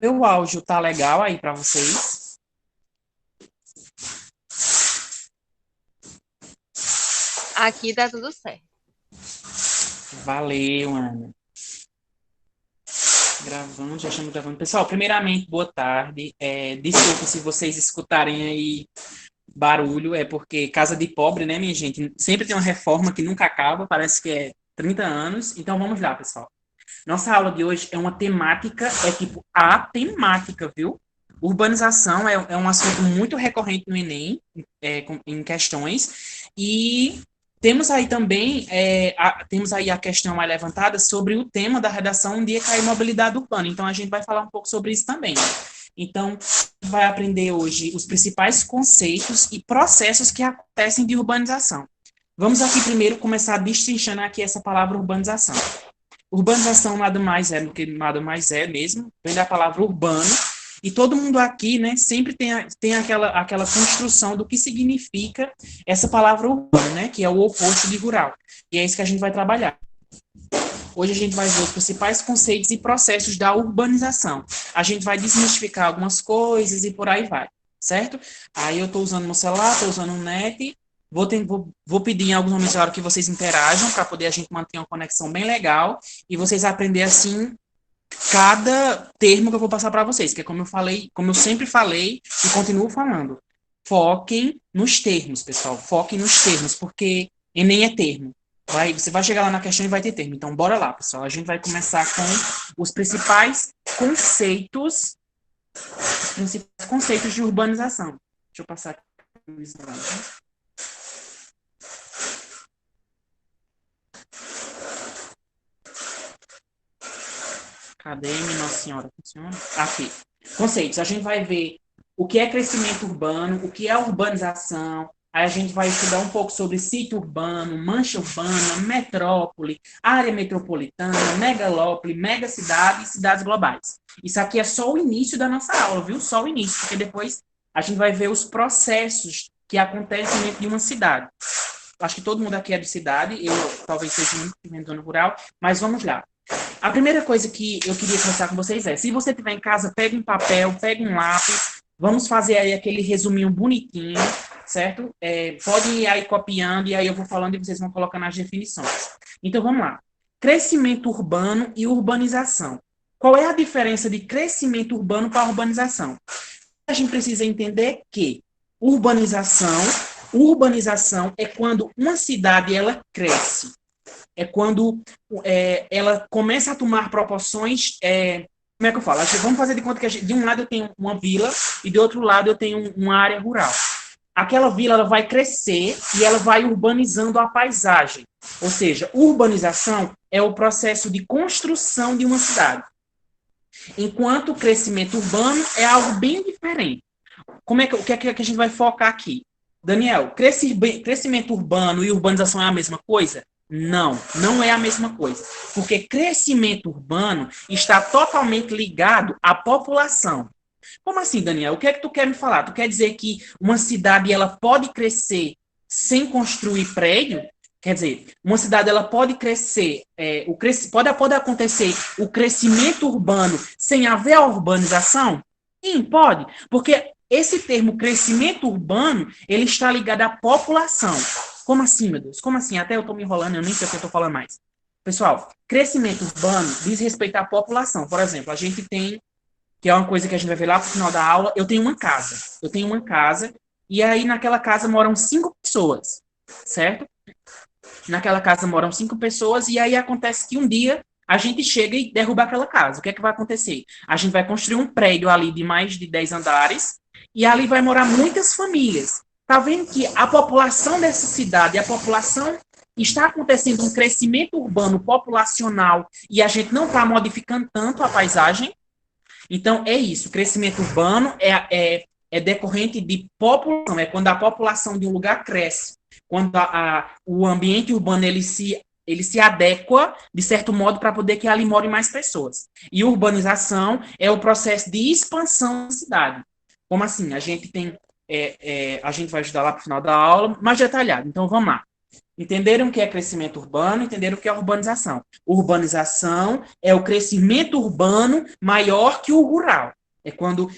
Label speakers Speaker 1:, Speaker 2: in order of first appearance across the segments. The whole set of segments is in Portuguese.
Speaker 1: Meu áudio tá legal aí para vocês?
Speaker 2: Aqui tá tudo certo.
Speaker 1: Valeu, Ana. Gravando, já estamos gravando. Pessoal, primeiramente, boa tarde. Desculpa se vocês escutarem aí barulho, é porque casa de pobre, né, minha gente? Sempre tem uma reforma que nunca acaba, parece que é 30 anos. Então vamos lá, pessoal. Nossa aula de hoje é uma temática, é tipo a temática, viu? Urbanização é um assunto muito recorrente no Enem, em questões, e temos aí também temos aí a questão mais levantada sobre o tema da redação Um dia cai mobilidade urbana. Então a gente vai falar um pouco sobre isso também. Então, vai aprender hoje os principais conceitos e processos que acontecem de urbanização. Vamos aqui primeiro começar destrinchando aqui essa palavra urbanização. Urbanização nada mais é mesmo, vem da palavra urbano, e todo mundo aqui, né, sempre tem aquela construção do que significa essa palavra urbano, né, que é o oposto de rural. E é isso que a gente vai trabalhar. Hoje a gente vai ver os principais conceitos e processos da urbanização. A gente vai desmistificar algumas coisas e por aí vai, certo? Aí eu estou usando meu celular, estou usando o net, vou pedir em alguns momentos que vocês interajam para poder a gente manter uma conexão bem legal e vocês aprender assim cada termo que eu vou passar para vocês, que é como eu falei, como eu sempre falei e continuo falando. Foquem nos termos, pessoal. Foquem nos termos, porque Enem é termo. Você vai chegar lá na questão e vai ter termo. Então, bora lá, pessoal. A gente vai começar com os principais conceitos de urbanização. Deixa eu passar aqui o slide. Cadê, minha senhora? Funciona? Aqui. Conceitos. A gente vai ver o que é crescimento urbano, o que é urbanização. Aí a gente vai estudar um pouco sobre sítio urbano, mancha urbana, metrópole, área metropolitana, megalópole, megacidade e cidades globais. Isso aqui é só o início da nossa aula, viu? Só o início, porque depois a gente vai ver os processos que acontecem dentro de uma cidade. Acho que todo mundo aqui é de cidade, eu talvez seja muito de zona rural, mas vamos lá. A primeira coisa que eu queria conversar com vocês é, se você estiver em casa, pegue um papel, pegue um lápis, vamos fazer aí aquele resuminho bonitinho, certo? Pode ir aí copiando e aí eu vou falando e vocês vão colocando as definições. Então vamos lá. Crescimento urbano e urbanização. Qual é a diferença de crescimento urbano para urbanização? A gente precisa entender que urbanização, urbanização é quando uma cidade ela cresce, é quando ela começa a tomar proporções. Como é que eu falo? Vamos fazer de conta que de um lado eu tenho uma vila e do outro lado eu tenho uma área rural. Aquela vila ela vai crescer e ela vai urbanizando a paisagem. Ou seja, urbanização é o processo de construção de uma cidade. Enquanto o crescimento urbano é algo bem diferente. O que é que a gente vai focar aqui? Daniel, crescimento urbano e urbanização é a mesma coisa? Não, não é a mesma coisa. Porque crescimento urbano está totalmente ligado à população. Como assim, Daniel? O que é que tu quer me falar? Tu quer dizer que uma cidade ela pode crescer sem construir prédio? Quer dizer, uma cidade ela pode crescer, pode acontecer o crescimento urbano sem haver a urbanização? Sim, pode, porque esse termo crescimento urbano, ele está ligado à população. Como assim, meu Deus? Como assim? Até eu estou me enrolando, eu nem sei o que eu estou falando mais. Pessoal, crescimento urbano diz respeito à população. Por exemplo, a gente tem, que é uma coisa que a gente vai ver lá no final da aula, eu tenho uma casa. Eu tenho uma casa, e aí naquela casa moram 5 pessoas, certo? Naquela casa moram 5 pessoas, e aí acontece que um dia a gente chega e derruba aquela casa. O que é que vai acontecer? A gente vai construir um prédio ali de mais de 10 andares, e ali vai morar muitas famílias. Tá vendo que a população dessa cidade, a população está acontecendo um crescimento urbano populacional e a gente não está modificando tanto a paisagem? Então, é isso. Crescimento urbano é decorrente de população, é quando a população de um lugar cresce, quando o ambiente urbano ele se adequa, de certo modo, para poder que ali morem mais pessoas. E urbanização é o processo de expansão da cidade. Como assim? A gente vai ajudar lá para o final da aula, mais detalhado. Então, vamos lá. Entenderam o que é crescimento urbano? Entenderam o que é urbanização? Urbanização é o crescimento urbano maior que o rural. É quando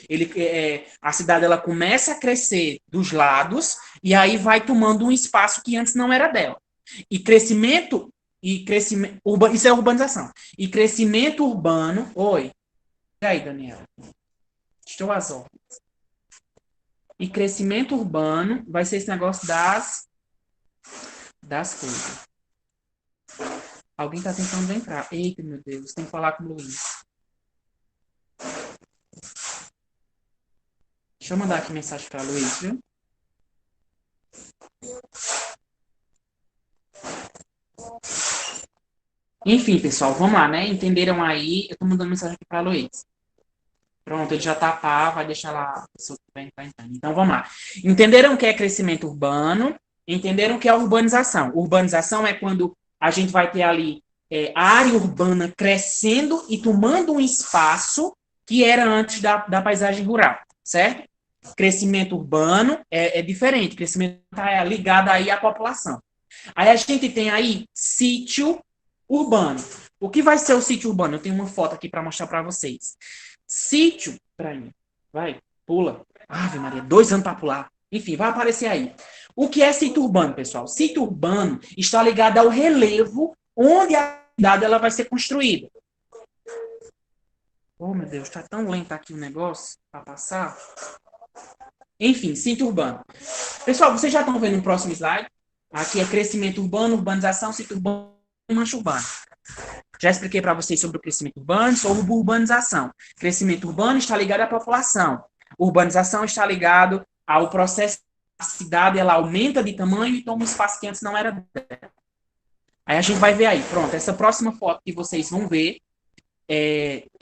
Speaker 1: a cidade ela começa a crescer dos lados e aí vai tomando um espaço que antes não era dela. Isso é urbanização. E crescimento urbano. Oi. E aí, Daniel? Estou às ordens. E crescimento urbano vai ser esse negócio das coisas. Alguém está tentando entrar. Eita, meu Deus, tem que falar com o Luiz. Deixa eu mandar aqui mensagem para Luiz, viu? Enfim, pessoal, vamos lá, né? Entenderam aí? Eu tô mandando mensagem aqui para Luiz. Pronto, ele já tá pá, vai deixar lá a pessoa que vai entrar entrando. Então, vamos lá. Entenderam o que é crescimento urbano? Entenderam o que é urbanização? Urbanização é quando a gente vai ter ali a área urbana crescendo e tomando um espaço que era antes da paisagem rural, certo? Crescimento urbano é diferente. Crescimento está ligado aí à população. Aí a gente tem aí sítio urbano. O que vai ser o sítio urbano? Eu tenho uma foto aqui para mostrar para vocês. Sítio, peraí, vai, pula. Ave Maria, 2 anos para pular. Enfim, vai aparecer aí. O que é sítio urbano, pessoal? Sítio urbano está ligado ao relevo onde a cidade ela vai ser construída. Oh, meu Deus, está tão lento aqui o negócio para passar. Enfim, sítio urbano. Pessoal, vocês já estão vendo no próximo slide? Aqui é crescimento urbano, urbanização, sítio urbano e mancha urbana. Já expliquei para vocês sobre o crescimento urbano, sobre urbanização. Crescimento urbano está ligado à população. Urbanização está ligado ao processo. A cidade ela aumenta de tamanho e toma um espaço que antes não era dela. Aí a gente vai ver aí. Pronto, essa próxima foto que vocês vão ver,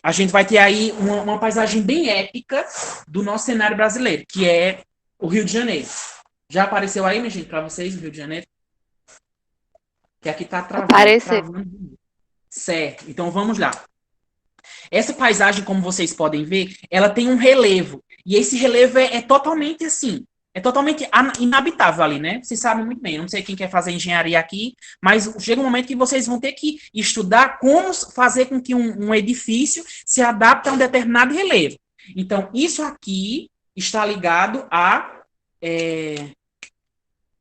Speaker 1: a gente vai ter aí uma paisagem bem épica do nosso cenário brasileiro, que é o Rio de Janeiro. Já apareceu aí, minha gente, para vocês, o Rio de Janeiro? Que aqui está travando. Certo, então vamos lá. Essa paisagem, como vocês podem ver, ela tem um relevo. E esse relevo é totalmente assim, é totalmente inabitável ali, né? Vocês sabem muito bem, eu não sei quem quer fazer engenharia aqui, mas chega um momento que vocês vão ter que estudar como fazer com que um edifício se adapte a um determinado relevo. Então, isso aqui está ligado a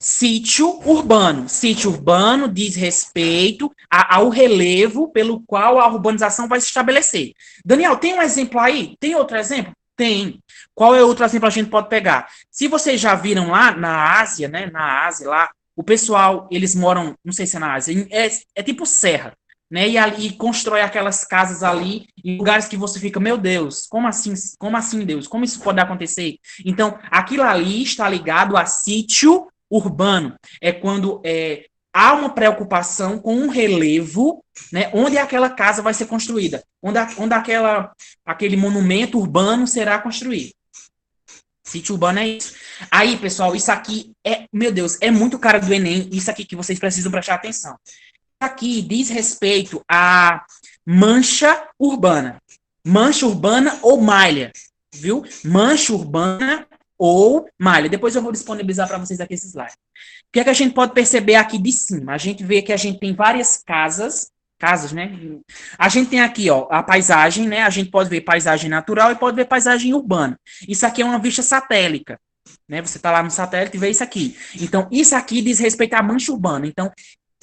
Speaker 1: sítio urbano. Sítio urbano diz respeito ao relevo pelo qual a urbanização vai se estabelecer. Daniel, tem um exemplo aí? Tem outro exemplo? Tem. Qual é outro exemplo a gente pode pegar? Se vocês já viram lá na Ásia, né? Na Ásia lá, o pessoal, eles moram, não sei se é na Ásia, é tipo serra, né? E constrói aquelas casas ali em lugares que você fica, meu Deus, como assim, Deus? Como isso pode acontecer? Então, aquilo ali está ligado a sítio urbano. É quando há uma preocupação com um relevo, né, onde aquela casa vai ser construída, onde aquele monumento urbano será construído. Sítio urbano é isso. Aí, pessoal, isso aqui meu Deus, é muito cara do Enem, isso aqui que vocês precisam prestar atenção. Isso aqui diz respeito à mancha urbana. Mancha urbana ou malha, viu? Mancha urbana ou malha. Depois eu vou disponibilizar para vocês aqui esse slide. O que é que a gente pode perceber aqui de cima? A gente vê que a gente tem várias casas, né? A gente tem aqui, ó, a paisagem, né? A gente pode ver paisagem natural e pode ver paisagem urbana. Isso aqui é uma vista satélica, né? Você está lá no satélite e vê isso aqui. Então, isso aqui diz respeito à mancha urbana. Então,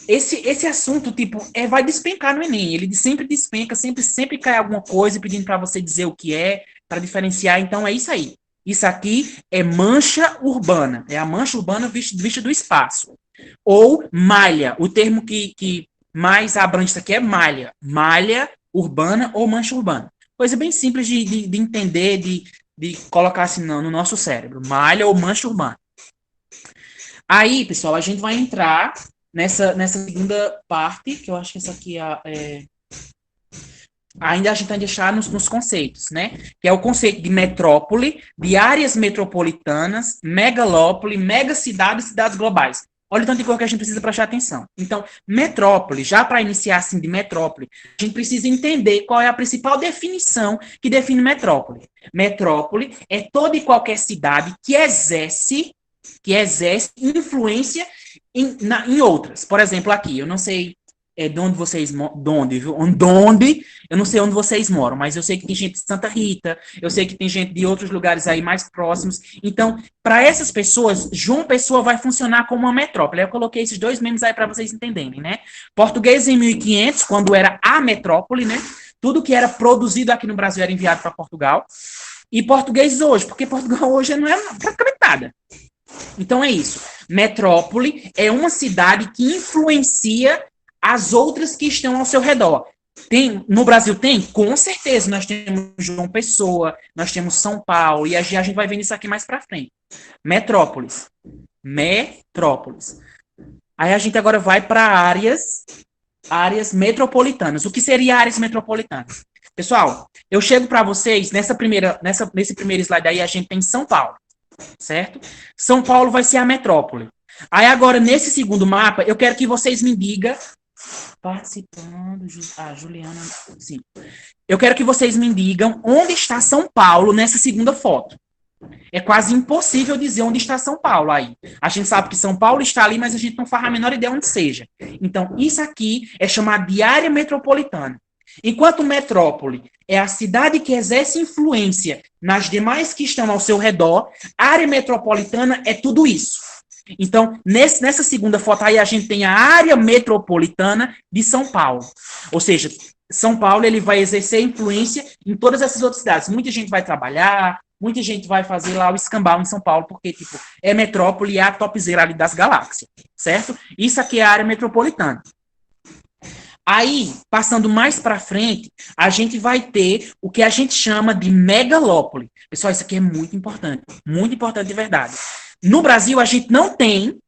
Speaker 1: esse assunto, tipo, vai despencar no Enem. Ele sempre despenca, sempre cai alguma coisa pedindo para você dizer o que é, para diferenciar. Então, é isso aí. Isso aqui é mancha urbana. É a mancha urbana vista do espaço. Ou malha. O termo que mais abrange isso aqui é malha. Malha urbana ou mancha urbana. Coisa bem simples de entender, de colocar assim no nosso cérebro. Malha ou mancha urbana. Aí, pessoal, a gente vai entrar nessa segunda parte, que eu acho que essa aqui ainda a gente vai deixar nos conceitos, né? Que é o conceito de metrópole, de áreas metropolitanas, megalópole, megacidades e cidades globais. Olha o tanto de coisa que a gente precisa prestar atenção. Então, metrópole, já para iniciar assim de metrópole, a gente precisa entender qual é a principal definição que define metrópole. Metrópole é toda e qualquer cidade que exerce influência em outras. Por exemplo, aqui, eu não sei de onde vocês onde, eu não sei onde vocês moram, mas eu sei que tem gente de Santa Rita, eu sei que tem gente de outros lugares aí mais próximos. Então, para essas pessoas, João Pessoa vai funcionar como uma metrópole. Eu coloquei esses dois memes aí para vocês entenderem, né? Português em 1500, quando era a metrópole, né? Tudo que era produzido aqui no Brasil era enviado para Portugal. E português hoje, porque Portugal hoje não é praticamente nada. Então é isso. Metrópole é uma cidade que influencia as outras que estão ao seu redor. No Brasil tem? Com certeza. Nós temos João Pessoa, nós temos São Paulo, e a gente vai ver isso aqui mais para frente. Metrópoles. Metrópoles. Aí a gente agora vai para áreas metropolitanas. O que seria áreas metropolitanas? Pessoal, eu chego para vocês, nesse primeiro slide aí, a gente tem São Paulo, certo? São Paulo vai ser a metrópole. Aí agora, nesse segundo mapa, eu quero que vocês me digam, participando, Juliana, sim. Eu quero que vocês me digam onde está São Paulo nessa segunda foto. É quase impossível dizer onde está São Paulo aí. A gente sabe que São Paulo está ali, mas a gente não faz a menor ideia onde seja. Então, isso aqui é chamado de área metropolitana. Enquanto metrópole é a cidade que exerce influência nas demais que estão ao seu redor, a área metropolitana é tudo isso. Então, nessa segunda foto aí, a gente tem a área metropolitana de São Paulo. Ou seja, São Paulo ele vai exercer influência em todas essas outras cidades. Muita gente vai trabalhar, muita gente vai fazer lá o escambau em São Paulo, porque tipo, é metrópole e é a topzera ali das galáxias, certo? Isso aqui é a área metropolitana. Aí, passando mais para frente, a gente vai ter o que a gente chama de megalópole. Pessoal, isso aqui é muito importante de verdade. No Brasil, a gente não tem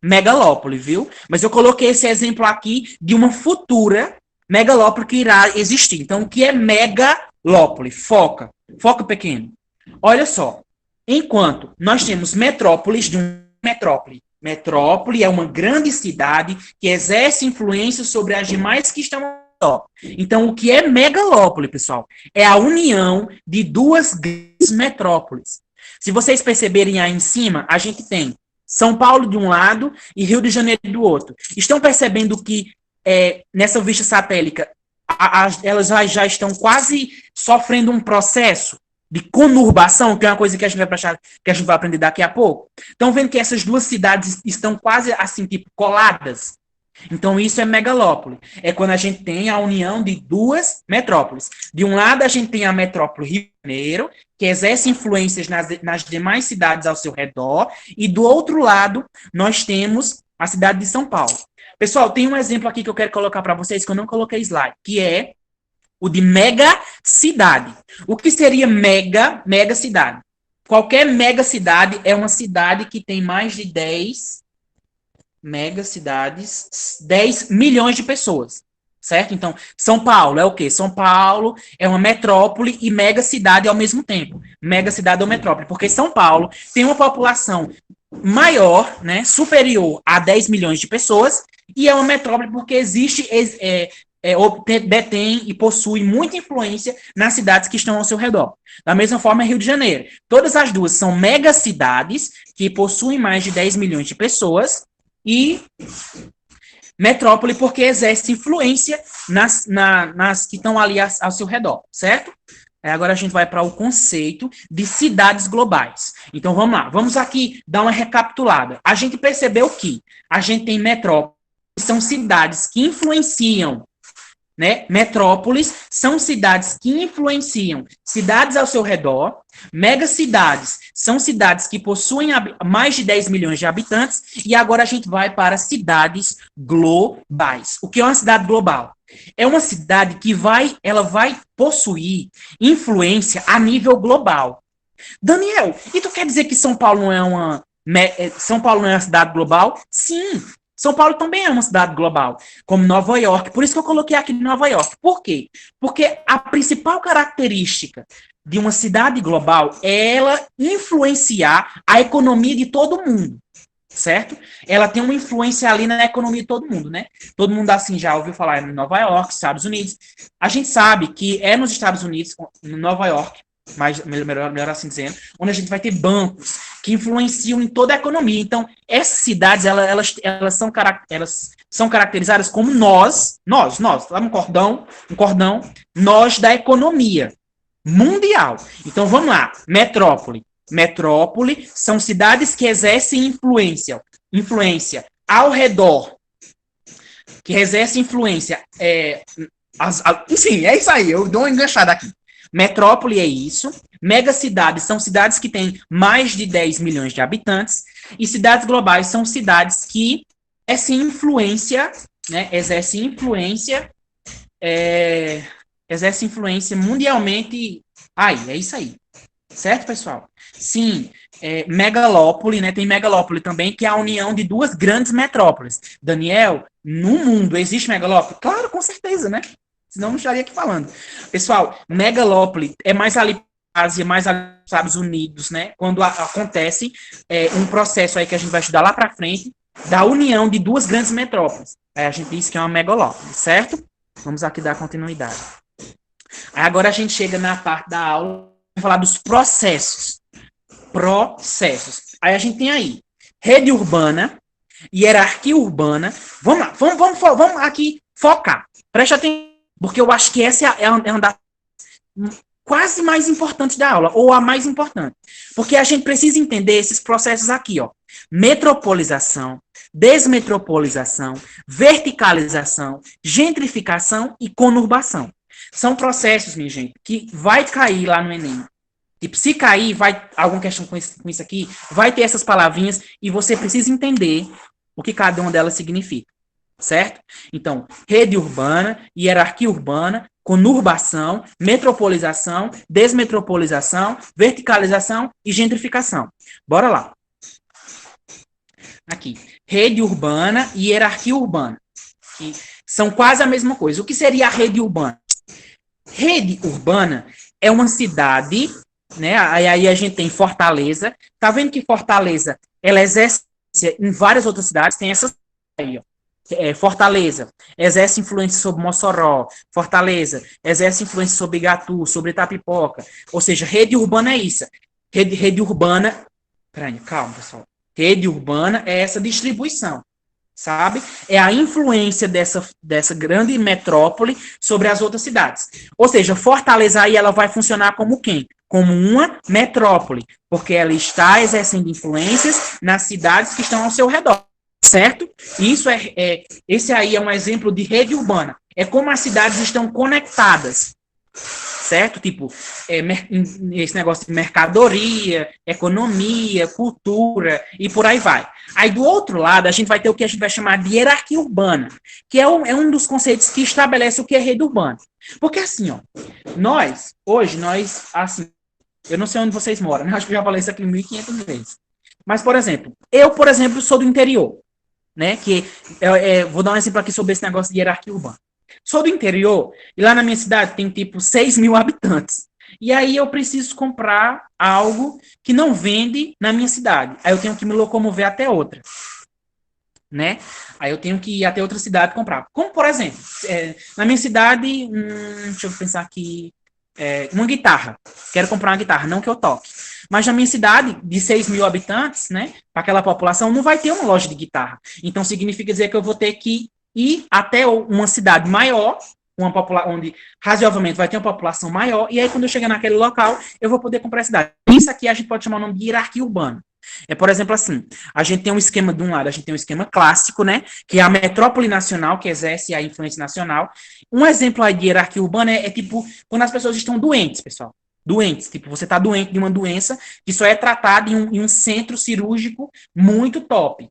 Speaker 1: megalópole, viu? Mas eu coloquei esse exemplo aqui de uma futura megalópole que irá existir. Então, o que é megalópole? Foca pequeno. Olha só, enquanto nós temos metrópoles de uma metrópole. Metrópole é uma grande cidade que exerce influência sobre as demais que estão ao redor. Então, o que é megalópole, pessoal? É a união de duas grandes metrópoles. Se vocês perceberem aí em cima, a gente tem São Paulo de um lado e Rio de Janeiro do outro. Estão percebendo que nessa vista satélite elas já estão quase sofrendo um processo de conurbação, que é uma coisa que a gente vai aprender daqui a pouco. Estão vendo que essas duas cidades estão quase assim, tipo, coladas? Então, isso é megalópole. É quando a gente tem a união de duas metrópoles. De um lado, a gente tem a metrópole Rio de Janeiro, que exerce influências nas demais cidades ao seu redor, e do outro lado, nós temos a cidade de São Paulo. Pessoal, tem um exemplo aqui que eu quero colocar para vocês, que eu não coloquei slide, que é o de mega cidade. O que seria mega cidade? Qualquer mega cidade é uma cidade que tem mais de 10 mega cidades, 10 milhões de pessoas, certo? Então, São Paulo é o quê? São Paulo é uma metrópole e mega cidade ao mesmo tempo. Mega cidade ou metrópole, porque São Paulo tem uma população maior, né, superior a 10 milhões de pessoas, e é uma metrópole porque existe detém e possui muita influência nas cidades que estão ao seu redor. Da mesma forma, Rio de Janeiro. Todas as duas são megacidades que possuem mais de 10 milhões de pessoas e metrópole porque exerce influência nas que estão ali ao seu redor, certo? Agora a gente vai para o conceito de cidades globais. Então vamos lá, vamos aqui dar uma recapitulada. A gente percebeu que a gente tem metrópoles, que são cidades que influenciam, né? Metrópoles são cidades que influenciam cidades ao seu redor. Megacidades são cidades que possuem mais de 10 milhões de habitantes. E agora a gente vai para cidades globais. O que é uma cidade global? É uma cidade que ela vai possuir influência a nível global. Daniel, e tu quer dizer que São Paulo não é uma cidade global? Sim. São Paulo também é uma cidade global, como Nova York. Por isso que eu coloquei aqui Nova York. Por quê? Porque a principal característica de uma cidade global é ela influenciar a economia de todo mundo, certo? Ela tem uma influência ali na economia de todo mundo, né? Todo mundo assim já ouviu falar em Nova York, Estados Unidos. A gente sabe que é nos Estados Unidos, em Nova York, melhor assim dizendo, onde a gente vai ter bancos que influenciam em toda a economia. Então, essas cidades, elas são caracterizadas como nós, tá? Um cordão, nós da economia mundial. Então, vamos lá. Metrópole. Metrópole são cidades que exercem influência ao redor, que exercem influência. Sim, é isso aí, eu dou uma enganchada aqui. Metrópole é isso. Megacidades são cidades que têm mais de 10 milhões de habitantes. E cidades globais são cidades que exercem influência, né? Exerce influência mundialmente. É isso aí. Certo, pessoal? Sim, megalópole, né? Tem megalópole também, que é a união de duas grandes metrópoles. Daniel, no mundo existe megalópole? Claro, com certeza, né? Senão não estaria aqui falando. Pessoal, megalópole é mais ali na Ásia, mais ali nos Estados Unidos, né? Quando acontece um processo aí que a gente vai estudar lá para frente, da união de duas grandes metrópoles. Aí a gente diz que é uma megalópole, certo? Vamos aqui dar continuidade. Aí agora a gente chega na parte da aula, vai falar dos processos. Aí a gente tem aí rede urbana, hierarquia urbana. Vamos lá, vamos aqui focar. Preste atenção, porque eu acho que essa é uma das quase mais importantes da aula, ou a mais importante. Porque a gente precisa entender esses processos aqui, ó. Metropolização, desmetropolização, verticalização, gentrificação e conurbação. São processos, minha gente, que vai cair lá no Enem. Tipo, se cair, vai alguma questão com isso aqui, vai ter essas palavrinhas e você precisa entender o que cada uma delas significa, certo? Então, rede urbana, hierarquia urbana, conurbação, metropolização, desmetropolização, verticalização e gentrificação. Bora lá. Aqui, rede urbana e hierarquia urbana. Que são quase a mesma coisa. O que seria a rede urbana? Rede urbana é uma cidade, né? Aí a gente tem Fortaleza. Tá vendo que Fortaleza, ela exerce em várias outras cidades, tem essas aí, ó. Fortaleza exerce influência sobre Mossoró. Fortaleza exerce influência sobre Igatu, sobre Itapipoca. Ou seja, rede urbana é isso. Rede urbana... Peraí, calma, pessoal. Rede urbana é essa distribuição, sabe? É a influência dessa grande metrópole sobre as outras cidades. Ou seja, Fortaleza aí ela vai funcionar como quem? Como uma metrópole, porque ela está exercendo influências nas cidades que estão ao seu redor, certo? Isso esse aí é um exemplo de rede urbana. É como as cidades estão conectadas, certo? Tipo, esse negócio de mercadoria, economia, cultura e por aí vai. Aí, do outro lado, a gente vai ter o que a gente vai chamar de hierarquia urbana, que é um dos conceitos que estabelece o que é rede urbana. Porque assim, ó, hoje, assim, eu não sei onde vocês moram, né? Acho que eu já falei isso aqui 1.500 vezes. Mas, por exemplo, eu sou do interior, né? Vou dar um exemplo aqui sobre esse negócio de hierarquia urbana. Sou do interior e lá na minha cidade tem tipo 6 mil habitantes. E aí eu preciso comprar algo que não vende na minha cidade. Aí eu tenho que me locomover até outra, né? Aí eu tenho que ir até outra cidade comprar. Como, por exemplo, na minha cidade, deixa eu pensar aqui, uma guitarra. Quero comprar uma guitarra, não que eu toque. Mas na minha cidade, de 6 mil habitantes, né? Para aquela população, não vai ter uma loja de guitarra. Então significa dizer que eu vou ter que ir até uma cidade maior, onde razoavelmente vai ter uma população maior, e aí quando eu chegar naquele local, eu vou poder comprar a cidade. Isso aqui a gente pode chamar o nome de hierarquia urbana. Por exemplo, assim, a gente tem um esquema, de um lado, a gente tem um esquema clássico, né, que é a metrópole nacional, que exerce a influência nacional. Um exemplo aí de hierarquia urbana é tipo, quando as pessoas estão doentes, pessoal. Doentes, tipo, você está doente de uma doença que só é tratada em um centro cirúrgico muito top.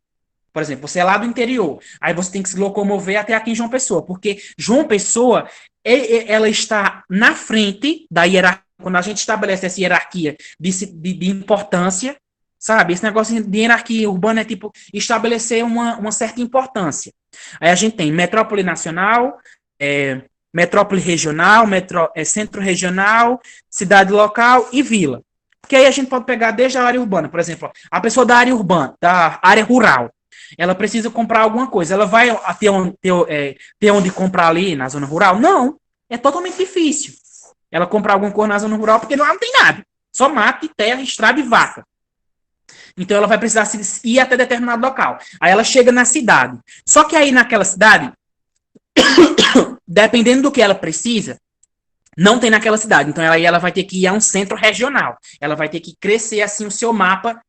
Speaker 1: Por exemplo, você é lá do interior, aí você tem que se locomover até aqui em João Pessoa, porque João Pessoa, ela está na frente da hierarquia, quando a gente estabelece essa hierarquia de importância, sabe? Esse negócio de hierarquia urbana é tipo estabelecer uma certa importância. Aí a gente tem metrópole nacional, metrópole regional, centro regional, cidade local e vila. Porque aí a gente pode pegar desde a área urbana, por exemplo, a pessoa da área urbana, da área rural, ela precisa comprar alguma coisa. Ela vai ter onde comprar ali na zona rural? Não. É totalmente difícil. Ela comprar alguma coisa na zona rural porque lá não tem nada. Só mato, terra, estrada e vaca. Então ela vai precisar ir até determinado local. Aí ela chega na cidade. Só que aí naquela cidade, dependendo do que ela precisa, não tem naquela cidade. Então ela vai ter que ir a um centro regional. Ela vai ter que crescer assim o seu mapa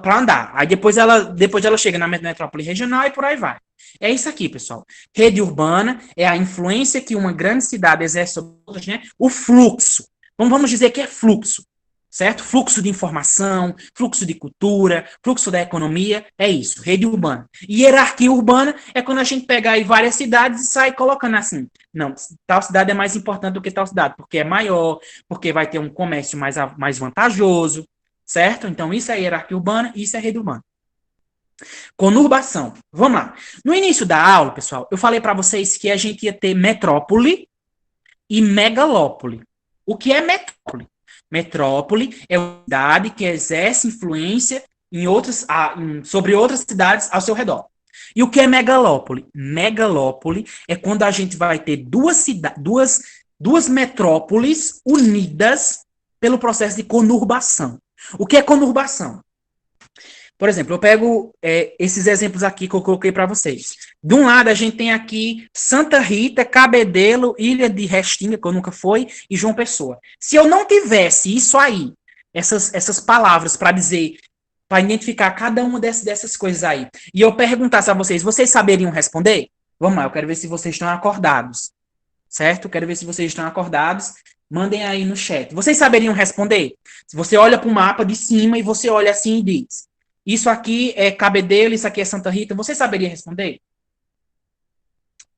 Speaker 1: para andar. Aí depois ela chega na metrópole regional e por aí vai. É isso aqui, pessoal. Rede urbana é a influência que uma grande cidade exerce sobre outras, né? O fluxo. Então vamos dizer que é fluxo, certo? Fluxo de informação, fluxo de cultura, fluxo da economia, é isso, rede urbana. E hierarquia urbana é quando a gente pega aí várias cidades e sai colocando assim. Não, tal cidade é mais importante do que tal cidade, porque é maior, porque vai ter um comércio mais vantajoso, certo? Então isso é hierarquia urbana, isso é rede urbana. Conurbação. Vamos lá. No início da aula, pessoal, eu falei para vocês que a gente ia ter metrópole e megalópole. O que é metrópole? Metrópole é uma cidade que exerce influência sobre outras cidades ao seu redor. E o que é megalópole? Megalópole é quando a gente vai ter duas metrópoles unidas pelo processo de conurbação. O que é conurbação? Por exemplo, eu pego esses exemplos aqui que eu coloquei para vocês. De um lado, a gente tem aqui Santa Rita, Cabedelo, Ilha de Restinga, que eu nunca fui, e João Pessoa. Se eu não tivesse isso aí, essas palavras para dizer, para identificar cada uma dessas coisas aí, e eu perguntasse a vocês saberiam responder? Vamos lá, eu quero ver se vocês estão acordados. Certo? Eu quero ver se vocês estão acordados. Mandem aí no chat. Vocês saberiam responder? Se você olha para o mapa de cima e você olha assim e diz: isso aqui é Cabedelo, isso aqui é Santa Rita. Você saberia responder?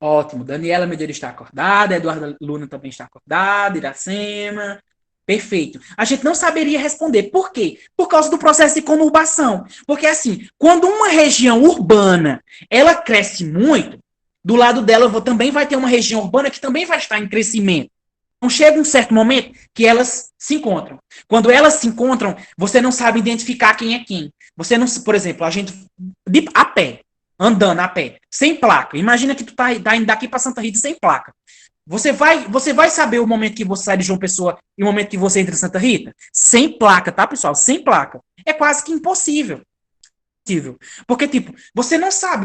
Speaker 1: Ótimo. Daniela Medeiros está acordada, Eduardo Luna também está acordada, Iracema. Perfeito. A gente não saberia responder. Por quê? Por causa do processo de conurbação. Porque assim, quando uma região urbana, ela cresce muito, do lado dela também vai ter uma região urbana que também vai estar em crescimento. Então chega um certo momento que elas se encontram. Quando elas se encontram, você não sabe identificar quem é quem. Você não, por exemplo, a gente a pé, andando a pé, sem placa. Imagina que tu tá indo daqui para Santa Rita sem placa. Você vai saber o momento que você sai de João Pessoa e o momento que você entra em Santa Rita? Sem placa, tá, pessoal? Sem placa. É quase que impossível. Porque, tipo, você não sabe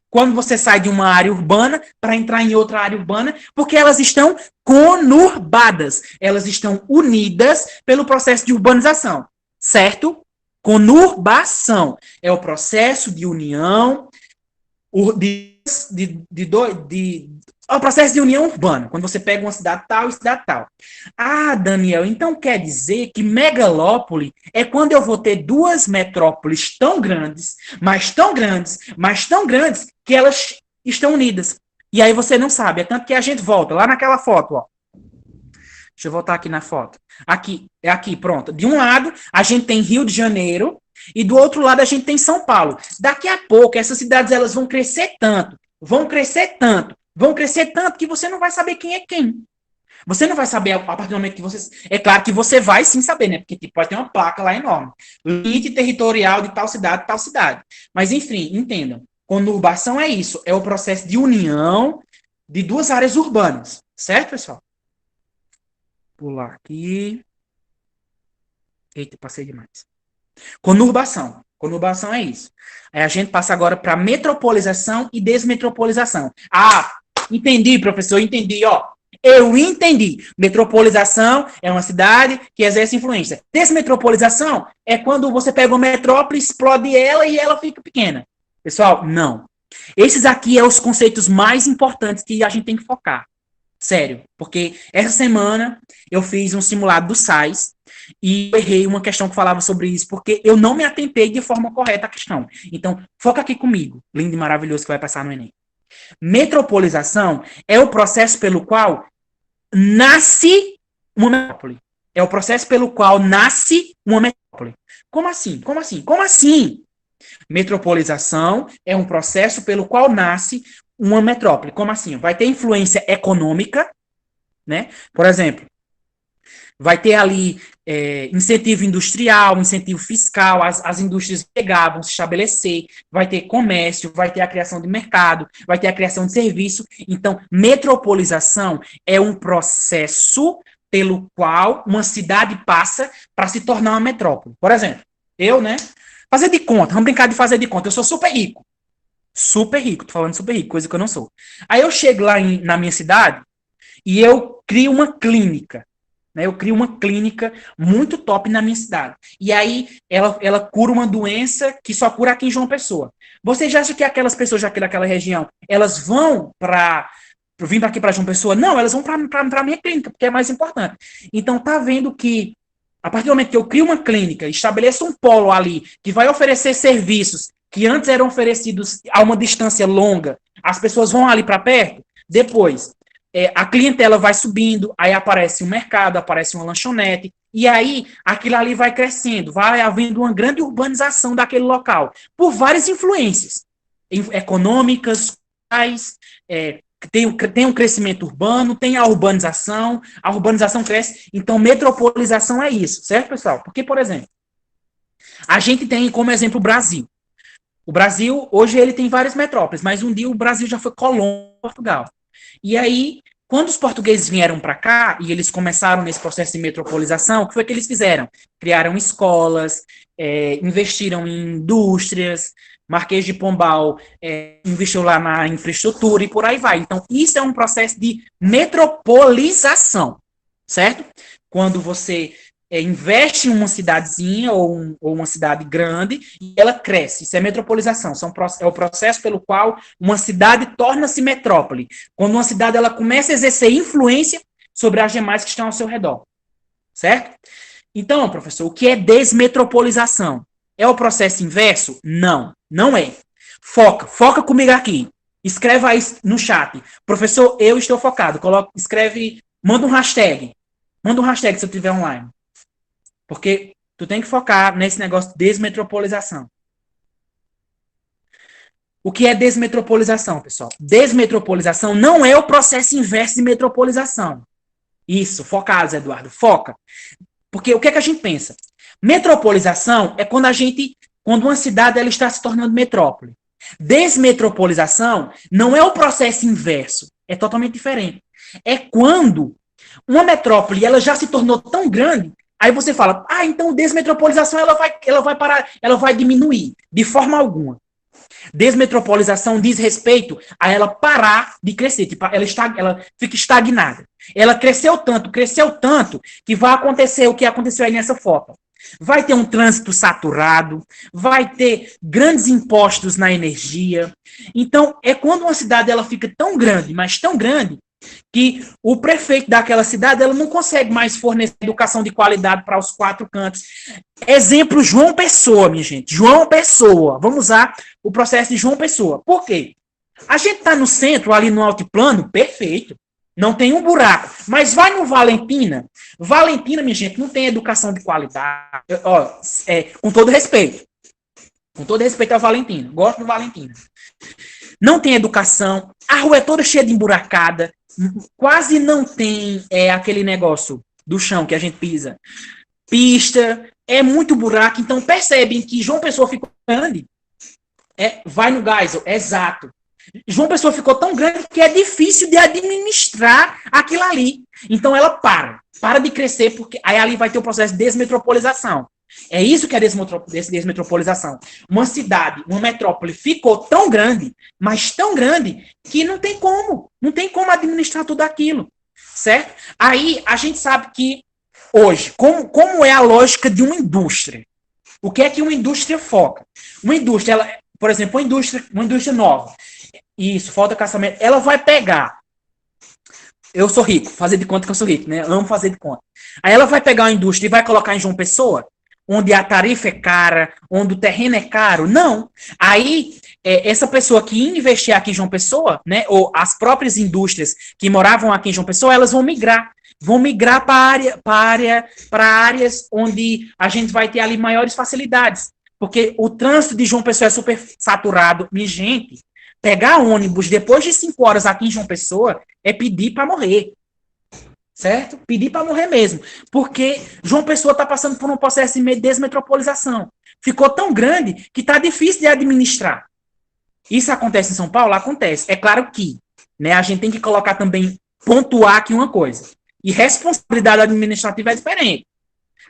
Speaker 1: quando você sai de uma área urbana para entrar em outra área urbana, porque elas estão conurbadas. Elas estão unidas pelo processo de urbanização, certo? Conurbação é o processo de união é o processo de união urbana, quando você pega uma cidade tal e cidade tal. Ah, Daniel, então quer dizer que megalópole é quando eu vou ter duas metrópoles tão grandes, mas tão grandes, mas tão grandes, que elas estão unidas. E aí você não sabe. É tanto que a gente volta lá naquela foto, ó. Deixa eu voltar aqui na foto. Aqui, pronto. De um lado, a gente tem Rio de Janeiro, e do outro lado, a gente tem São Paulo. Daqui a pouco, essas cidades elas vão crescer tanto, que você não vai saber quem é quem. Você não vai saber a partir do momento que você... É claro que você vai sim saber, né? Porque tipo, pode ter uma placa lá enorme. Limite territorial de tal cidade. Mas, enfim, entendam. Conurbação é isso. É o processo de união de duas áreas urbanas. Certo, pessoal? Pular aqui. Eita, passei demais. Conurbação. Conurbação é isso. Aí a gente passa agora para metropolização e desmetropolização. Ah, entendi, professor, entendi, ó. Eu entendi. Metropolização é uma cidade que exerce influência. Desmetropolização é quando você pega uma metrópole, explode ela e ela fica pequena. Pessoal, não. Esses aqui são os conceitos mais importantes que a gente tem que focar. Sério. Porque essa semana eu fiz um simulado do SAIS e errei uma questão que falava sobre isso, porque eu não me atentei de forma correta à questão. Então, foca aqui comigo, lindo e maravilhoso, que vai passar no Enem. Metropolização é o processo pelo qual nasce uma metrópole. É o processo pelo qual nasce uma metrópole. Como assim? Como assim? Como assim? Metropolização é um processo pelo qual nasce uma metrópole. Como assim? Vai ter influência econômica, né? Por exemplo, vai ter ali incentivo industrial, incentivo fiscal, as indústrias vão se estabelecer, vai ter comércio, vai ter a criação de mercado, vai ter a criação de serviço. Então, metropolização é um processo pelo qual uma cidade passa para se tornar uma metrópole. Por exemplo, eu, né? Fazer de conta, vamos brincar de fazer de conta. Eu sou super rico. Super rico, tô falando super rico, coisa que eu não sou. Aí eu chego lá na minha cidade e eu crio uma clínica. Né? Eu crio uma clínica muito top na minha cidade. E aí ela cura uma doença que só cura aqui em João Pessoa. Vocês acham que aquelas pessoas daquela região, elas vão para vir aqui para João Pessoa? Não, elas vão para a minha clínica, porque é mais importante. Então tá vendo que a partir do momento que eu crio uma clínica, estabeleço um polo ali que vai oferecer serviços que antes eram oferecidos a uma distância longa, as pessoas vão ali para perto, depois a clientela vai subindo, aí aparece um mercado, aparece uma lanchonete, e aí aquilo ali vai crescendo, vai havendo uma grande urbanização daquele local, por várias influências econômicas, sociais, tem um crescimento urbano, tem a urbanização cresce, então metropolização é isso, certo, pessoal? Porque, por exemplo, a gente tem como exemplo o Brasil. O Brasil, hoje, ele tem várias metrópoles, mas um dia o Brasil já foi colônia de Portugal. E aí, quando os portugueses vieram para cá, e eles começaram nesse processo de metropolização, o que foi que eles fizeram? Criaram escolas, investiram em indústrias, Marquês de Pombal investiu lá na infraestrutura e por aí vai. Então, isso é um processo de metropolização, certo? Quando você investe em uma cidadezinha ou uma cidade grande e ela cresce. Isso é metropolização. É o processo pelo qual uma cidade torna-se metrópole. Quando uma cidade ela começa a exercer influência sobre as demais que estão ao seu redor. Certo? Então, professor, o que é desmetropolização? É o processo inverso? Não, não é. Foca comigo aqui. Escreve aí no chat. Professor, eu estou focado. Escreve, manda um hashtag. Manda um hashtag se eu estiver online. Porque tu tem que focar nesse negócio de desmetropolização. O que é desmetropolização, pessoal? Desmetropolização não é o processo inverso de metropolização. Isso, focados, Eduardo, foca. Porque o que é que a gente pensa? Metropolização é quando uma cidade ela está se tornando metrópole. Desmetropolização não é o processo inverso, é totalmente diferente. É quando uma metrópole ela já se tornou tão grande. Aí você fala, então desmetropolização ela vai diminuir de forma alguma. Desmetropolização diz respeito a ela parar de crescer, tipo, ela fica estagnada. Ela cresceu tanto, que vai acontecer o que aconteceu aí nessa foto. Vai ter um trânsito saturado, vai ter grandes impostos na energia. Então, é quando uma cidade ela fica tão grande, mas tão grande, que o prefeito daquela cidade ela não consegue mais fornecer educação de qualidade para os 4 cantos. Exemplo, João Pessoa, minha gente. João Pessoa. Vamos usar o processo de João Pessoa. Por quê? A gente está no centro, ali no altiplano, perfeito. Não tem um buraco. Mas vai no Valentina. Valentina, minha gente, não tem educação de qualidade. Com todo respeito. Com todo respeito ao Valentina. Gosto do Valentina. Não tem educação. A rua é toda cheia de emburacada. Quase não tem aquele negócio do chão que a gente pisa. Pista, é muito buraco. Então percebem que João Pessoa ficou grande. Vai no Geisel, exato. João Pessoa ficou tão grande que é difícil de administrar aquilo ali. Então ela para de crescer, porque aí ali vai ter o processo de desmetropolização. É isso que é desmetropolização. Uma cidade, uma metrópole ficou tão grande, mas tão grande, que não tem como administrar tudo aquilo, certo? Aí a gente sabe que hoje, como é a lógica de uma indústria? O que é que uma indústria foca? Uma indústria, por exemplo, uma indústria nova, isso, falta caçamento, ela vai pegar. Eu sou rico, fazer de conta que eu sou rico, né? Amo fazer de conta. Aí ela vai pegar uma indústria e vai colocar em João Pessoa, onde a tarifa é cara, onde o terreno é caro. Não. Aí, essa pessoa que investir aqui em João Pessoa, né, ou as próprias indústrias que moravam aqui em João Pessoa, elas vão migrar. Vão migrar para áreas onde a gente vai ter ali maiores facilidades. Porque o trânsito de João Pessoa é super saturado. Minha gente, pegar ônibus depois de 5 horas aqui em João Pessoa é pedir para morrer. Certo? Pedir para morrer mesmo. Porque João Pessoa está passando por um processo de desmetropolização. Ficou tão grande que está difícil de administrar. Isso acontece em São Paulo? Acontece. É claro que, né, a gente tem que colocar também, pontuar aqui uma coisa. e responsabilidade administrativa é diferente.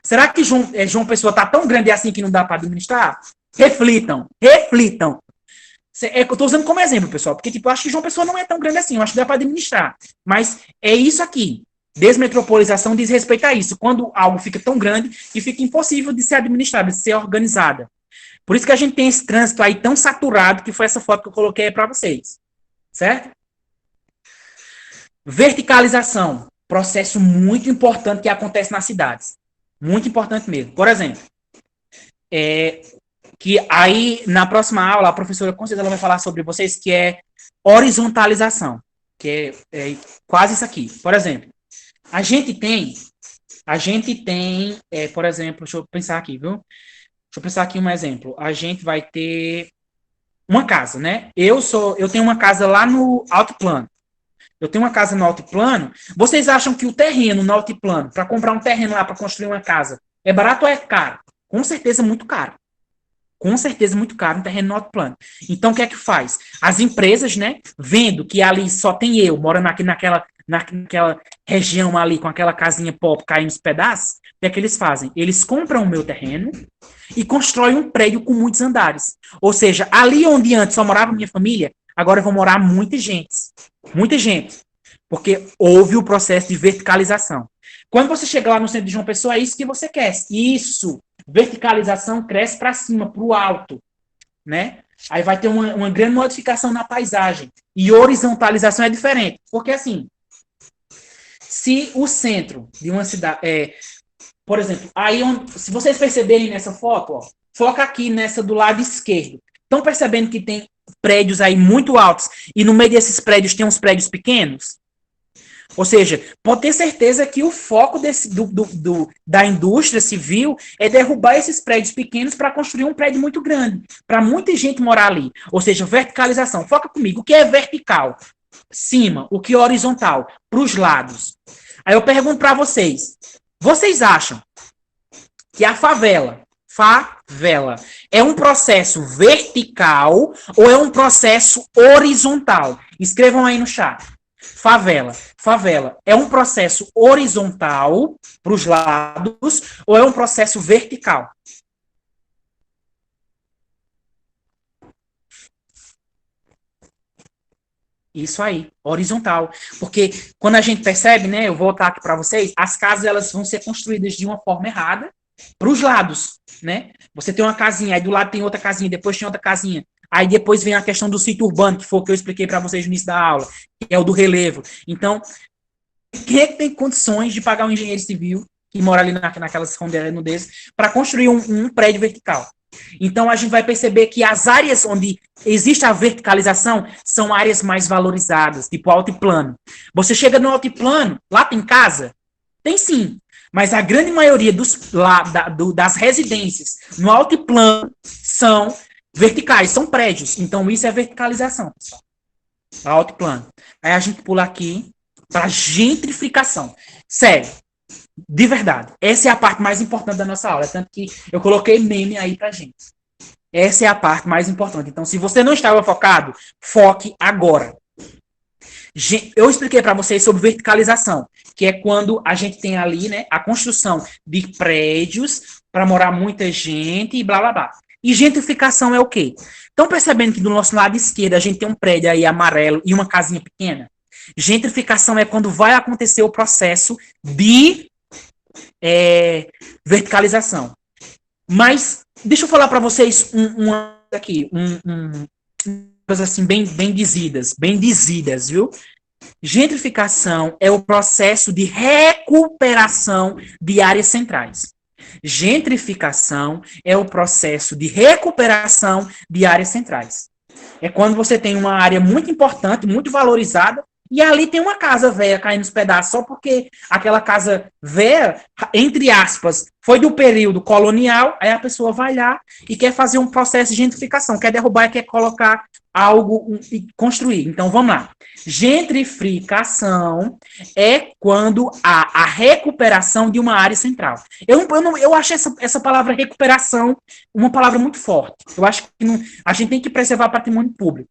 Speaker 1: Será que João Pessoa está tão grande assim que não dá para administrar? Reflitam. Eu estou usando como exemplo, pessoal, porque tipo, eu acho que João Pessoa não é tão grande assim, eu acho que dá para administrar. Mas é isso aqui. Desmetropolização diz respeito a isso. Quando algo fica tão grande que fica impossível de ser administrado, de ser organizada. Por isso que a gente tem esse trânsito aí tão saturado, que foi essa foto que eu coloquei aí para vocês. Certo? Verticalização. Processo muito importante que acontece nas cidades. Muito importante mesmo. Por exemplo, que aí na próxima aula a professora com certeza ela vai falar sobre vocês, que é horizontalização, que é quase isso aqui. Por exemplo, a gente tem, por exemplo, deixa eu pensar aqui, viu? Deixa eu pensar aqui um exemplo. A gente vai ter uma casa, né? Eu tenho uma casa lá no altiplano. Eu tenho uma casa no altiplano. Vocês acham que o terreno no altiplano, para comprar um terreno lá para construir uma casa, é barato ou é caro? Com certeza muito caro. Com certeza muito caro um terreno no altiplano. Então, o que é que faz? As empresas, né, vendo que ali só tem eu, morando aqui naquela região ali, com aquela casinha pop caindo nos pedaços, o que é que eles fazem? Eles compram o meu terreno e constroem um prédio com muitos andares. Ou seja, ali onde antes só morava minha família, agora vão morar muita gente. Muita gente. Porque houve o processo de verticalização. Quando você chega lá no centro de João Pessoa, é isso que você quer. Isso. Verticalização cresce para cima, para o alto, né? Aí vai ter uma grande modificação na paisagem. E horizontalização é diferente. Porque, assim, se o centro de uma cidade... por exemplo, aí se vocês perceberem nessa foto, ó, foca aqui nessa do lado esquerdo. Estão percebendo que tem prédios aí muito altos e no meio desses prédios tem uns prédios pequenos? Ou seja, pode ter certeza que o foco da indústria civil é derrubar esses prédios pequenos para construir um prédio muito grande, para muita gente morar ali. Ou seja, verticalização. Foca comigo. O que é vertical? Cima. O que é horizontal? Para os lados. Aí eu pergunto para vocês. Vocês acham que a favela é um processo vertical ou é um processo horizontal? Escrevam aí no chat. Favela é um processo horizontal para os lados ou é um processo vertical? Isso aí, horizontal. Porque quando a gente percebe, né, eu vou voltar aqui para vocês, as casas elas vão ser construídas de uma forma errada para os lados, né? Você tem uma casinha, aí do lado tem outra casinha, depois tem outra casinha. Aí depois vem a questão do sítio urbano, que foi o que eu expliquei para vocês no início da aula, que é o do relevo. Então, quem é que tem condições de pagar um engenheiro civil que mora ali naquelas redondezas para construir um prédio vertical? Então, a gente vai perceber que as áreas onde existe a verticalização são áreas mais valorizadas, tipo altiplano. Você chega no altiplano, lá tem casa? Tem sim. Mas a grande maioria das residências no altiplano são verticais, são prédios. Então, isso é verticalização, pessoal. Altiplano. Aí a gente pula aqui para gentrificação. Sério. De verdade. Essa é a parte mais importante da nossa aula. Tanto que eu coloquei meme aí pra gente. Essa é a parte mais importante. Então, se você não estava focado, foque agora. Eu expliquei para vocês sobre verticalização, que é quando a gente tem ali, né, a construção de prédios para morar muita gente e blá, blá, blá. E gentrificação é o quê? Estão percebendo que do nosso lado esquerdo a gente tem um prédio aí amarelo e uma casinha pequena? Gentrificação é quando vai acontecer o processo de verticalização. Mas deixa eu falar para vocês coisas assim bem dizidas, viu? Gentrificação é o processo de recuperação de áreas centrais. Gentrificação é o processo de recuperação de áreas centrais. É quando você tem uma área muito importante, muito valorizada, e ali tem uma casa velha caindo nos pedaços, só porque aquela casa velha, entre aspas, foi do período colonial, aí a pessoa vai lá e quer fazer um processo de gentrificação, quer derrubar e quer colocar algo e construir. Então, vamos lá. Gentrificação é quando há a recuperação de uma área central. Eu acho essa palavra recuperação uma palavra muito forte. Eu acho que a gente tem que preservar patrimônio público.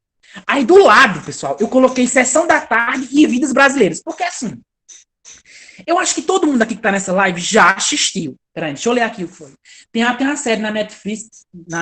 Speaker 1: Aí do lado, pessoal, eu coloquei Sessão da Tarde e Vidas Brasileiras. Porque assim, Eu acho que todo mundo aqui que tá nessa live já assistiu. Peraí, deixa eu ler aqui o que foi. Tem até uma série na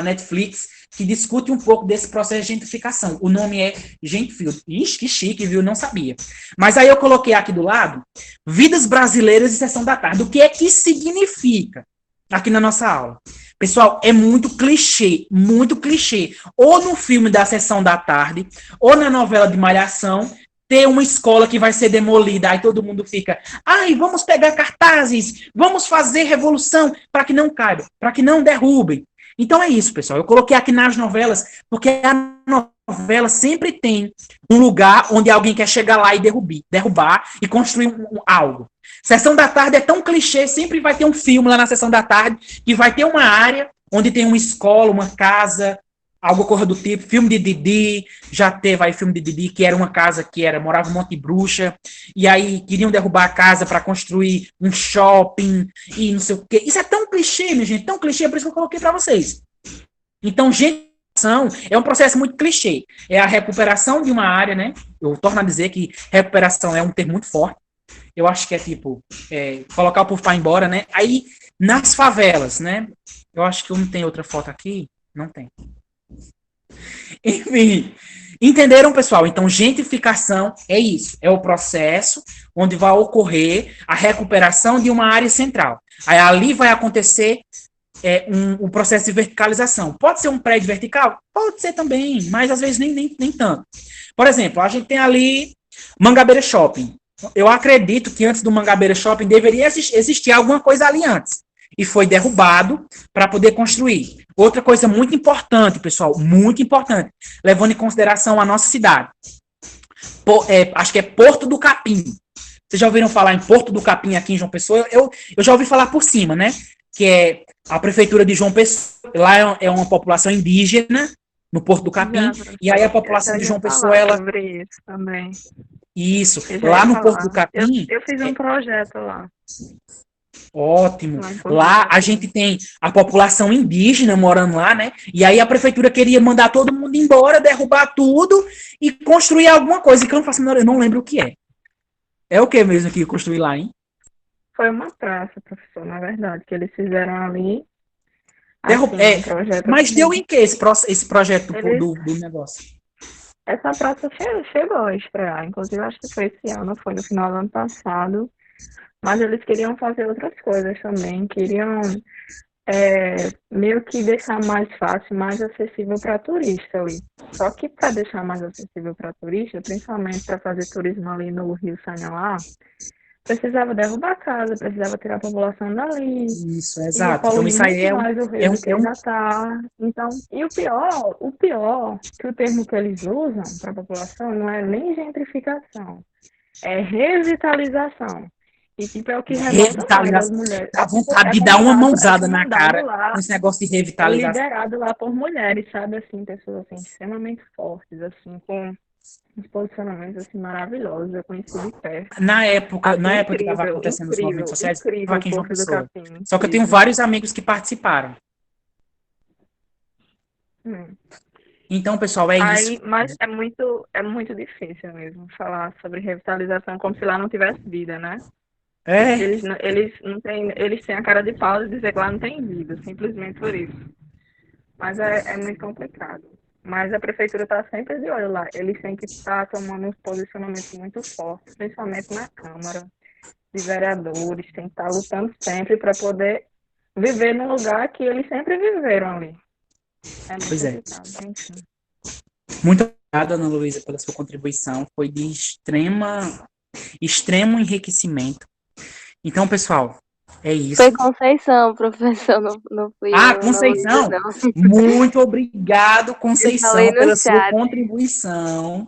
Speaker 1: Netflix que discute um pouco desse processo de gentrificação. O nome é Gentfield. Ixi, que chique, viu? Não sabia. Mas aí eu coloquei aqui do lado Vidas Brasileiras e Sessão da Tarde. O que é que significa aqui na nossa aula? Pessoal, é muito clichê, muito clichê. Ou no filme da Sessão da Tarde, ou na novela de Malhação, ter uma escola que vai ser demolida, aí todo mundo fica, ai, vamos pegar cartazes, vamos fazer revolução para que não caiba, para que não derrubem. Então é isso, pessoal. Eu coloquei aqui nas novelas, porque a novela sempre tem um lugar onde alguém quer chegar lá e derrubar e construir algo. Sessão da Tarde é tão clichê, sempre vai ter um filme lá na Sessão da Tarde que vai ter uma área onde tem uma escola, uma casa, algo corra do tipo, filme de Didi, já teve aí filme de Didi, que era uma casa morava um monte de bruxa, e aí queriam derrubar a casa para construir um shopping, e não sei o quê. Isso é tão clichê, minha gente, tão clichê, por isso que eu coloquei para vocês. Então, gentrificação é um processo muito clichê. É a recuperação de uma área, né? Eu torno a dizer que recuperação é um termo muito forte. Eu acho que é tipo, colocar o povo para ir embora, né? Aí, nas favelas, né? Eu acho que não tem outra foto aqui. Não tem. Enfim, entenderam, pessoal? Então, gentrificação é isso. É o processo onde vai ocorrer a recuperação de uma área central. Aí ali vai acontecer um processo de verticalização. Pode ser um prédio vertical? Pode ser também, mas às vezes nem tanto. Por exemplo, a gente tem ali Mangabeira Shopping. Eu acredito que antes do Mangabeira Shopping deveria existir alguma coisa ali antes. E foi derrubado para poder construir. Outra coisa muito importante, pessoal, muito importante, levando em consideração a nossa cidade. Acho que é Porto do Capim. Vocês já ouviram falar em Porto do Capim aqui em João Pessoa? Eu já ouvi falar por cima, né? Que é a prefeitura de João Pessoa. Lá é uma população indígena, no Porto do Capim. E aí a população de João Pessoa, ela...
Speaker 3: sobre isso também.
Speaker 1: Isso. Lá no Porto do Capim...
Speaker 3: Eu fiz um projeto lá.
Speaker 1: Ótimo. Lá a gente tem a população indígena morando lá, né? E aí a prefeitura queria mandar todo mundo embora, derrubar tudo e construir alguma coisa que eu não faço menor, eu não lembro o que é. É o que mesmo que construir lá, hein?
Speaker 3: Foi uma praça, professor, na verdade, que eles fizeram ali. Assim, um projeto
Speaker 1: mas
Speaker 3: assim.
Speaker 1: deu em que esse projeto do negócio?
Speaker 3: Essa praça chegou a estrear, inclusive acho que foi esse ano, foi no final do ano passado. Mas eles queriam fazer outras coisas também, queriam meio que deixar mais fácil, mais acessível para turista ali. Só que para deixar mais acessível para turista, principalmente para fazer turismo ali no Rio Sanhoá, precisava derrubar a casa, precisava tirar a população dali.
Speaker 1: Isso, exato. Então isso aí
Speaker 3: Então, e o pior, que o termo que eles usam para a população não é nem gentrificação, é revitalização. E tipo, é o que revolta as mulheres.
Speaker 1: Dá vontade de dar uma mãozada na cara com esse negócio de revitalização.
Speaker 3: Liderado lá por mulheres, sabe, assim, pessoas assim, extremamente fortes, assim, com uns posicionamentos assim, maravilhosos. Eu conheci de perto.
Speaker 1: Na época que estava acontecendo os movimentos sociais, eu estava aqui em João Pessoa. Só que eu tenho vários amigos que participaram. Então, pessoal, isso.
Speaker 3: Mas é muito difícil mesmo falar sobre revitalização como se lá não tivesse vida, né? Eles têm a cara de pau de dizer que lá não tem vida, simplesmente por isso. Mas é muito complicado. Mas a prefeitura está sempre de olho lá. Eles têm que estar tomando uns posicionamentos muito fortes, principalmente na Câmara de Vereadores. Tem que estar lutando sempre para poder viver no lugar que eles sempre viveram ali.
Speaker 1: Pois é. Muito obrigada, Ana Luísa, pela sua contribuição. Foi de extremo enriquecimento. Então, pessoal, é isso.
Speaker 2: Foi Conceição, professor, não fui eu.
Speaker 1: Conceição?
Speaker 2: Não.
Speaker 1: Muito obrigado, Conceição, pela sua contribuição.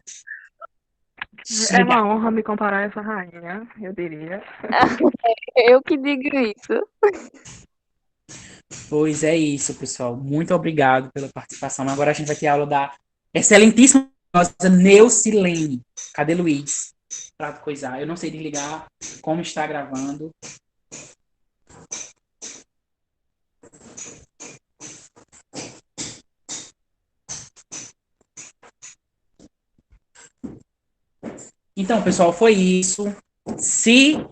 Speaker 3: É uma honra me comparar a essa rainha, eu diria.
Speaker 2: Eu que digo isso.
Speaker 1: Pois é isso, pessoal. Muito obrigado pela participação. Agora a gente vai ter aula da excelentíssima Neucilene. Cadê Luiz? Pra coisar. Eu não sei desligar como está gravando. Então, pessoal, foi isso. Se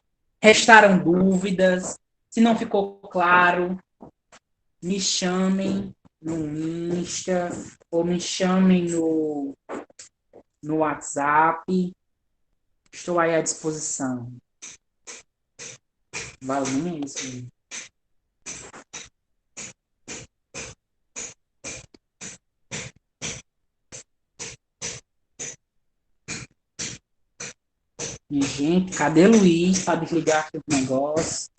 Speaker 1: restaram dúvidas, se não ficou claro, me chamem no Insta ou me chamem no WhatsApp. Estou aí à disposição. Valeu mesmo. Minha gente, cadê Luiz para desligar aqui o negócio?